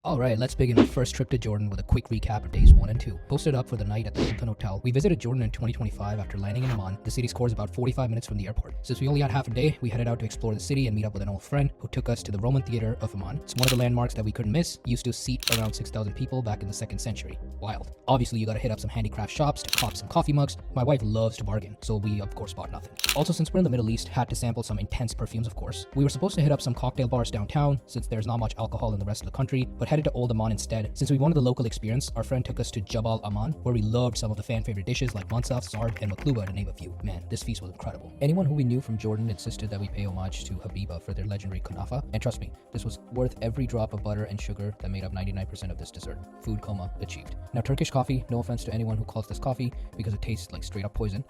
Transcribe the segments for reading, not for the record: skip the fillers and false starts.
Alright, let's begin our first trip to Jordan with a quick recap of days 1 and 2. Posted up for the night at the Hilton Hotel. We visited Jordan in 2025 after landing in Amman. The city's core is about 45 minutes from the airport. Since we only had half a day, we headed out to explore the city and meet up with an old friend who took us to the Roman Theater of Amman. It's one of the landmarks that we couldn't miss. Used to seat around 6,000 people back in the 2nd century. Wild. Obviously, you gotta hit up some handicraft shops to cop some coffee mugs. My wife loves to bargain, so we of course bought nothing. Also, since we're in the Middle East, had to sample some intense perfumes of course. We were supposed to hit up some cocktail bars downtown since there's not much alcohol in the rest of the country, but headed to Old Amman instead. Since we wanted the local experience, our friend took us to Jabal Amman, where we loved some of the fan favorite dishes like mansaf, zard, and makluba to name a few. Man, this feast was incredible. Anyone who we knew from Jordan insisted that we pay homage to Habiba for their legendary kunafa, and trust me, this was worth every drop of butter and sugar that made up 99% of this dessert. Food coma achieved. Now, Turkish coffee, no offense to anyone who calls this coffee because it tastes like straight up poison.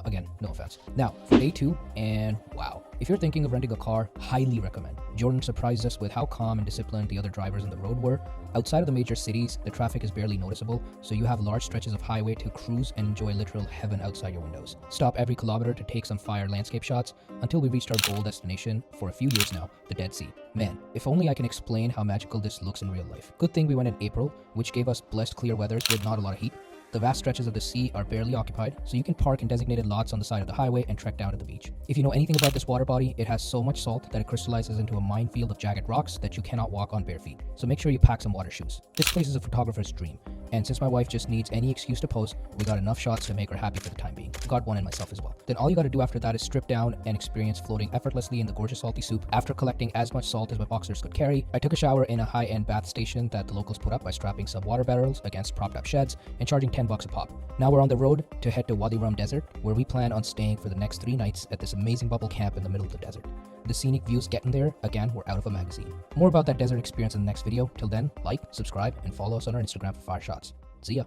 Again, no offense. Now, for day 2, and wow. If you're thinking of renting a car, highly recommend. Jordan surprised us with how calm and disciplined the other drivers on the road were. Outside of the major cities, the traffic is barely noticeable, so you have large stretches of highway to cruise and enjoy literal heaven outside your windows. Stop every kilometer to take some fire landscape shots until we reached our goal destination for a few years now, the Dead Sea. Man, if only I can explain how magical this looks in real life. Good thing we went in April, which gave us blessed clear weathers with not a lot of heat. The vast stretches of the sea are barely occupied, so you can park in designated lots on the side of the highway and trek down to the beach. If you know anything about this water body, it has so much salt that it crystallizes into a minefield of jagged rocks that you cannot walk on bare feet. So make sure you pack some water shoes. This place is a photographer's dream, and since my wife just needs any excuse to pose, we got enough shots to make her happy for the time being. Got one in myself as well. Then all you gotta do after that is strip down and experience floating effortlessly in the gorgeous salty soup. After collecting as much salt as my boxers could carry, I took a shower in a high-end bath station that the locals put up by strapping some water barrels against propped up sheds and charging $10 a pop. Now we're on the road to head to Wadi Rum Desert, where we plan on staying for the next 3 nights at this amazing bubble camp in the middle of the desert. The scenic views getting there, again, were out of a magazine. More about that desert experience in the next video. Till then, like, subscribe, and follow us on our Instagram for fire shots. See ya.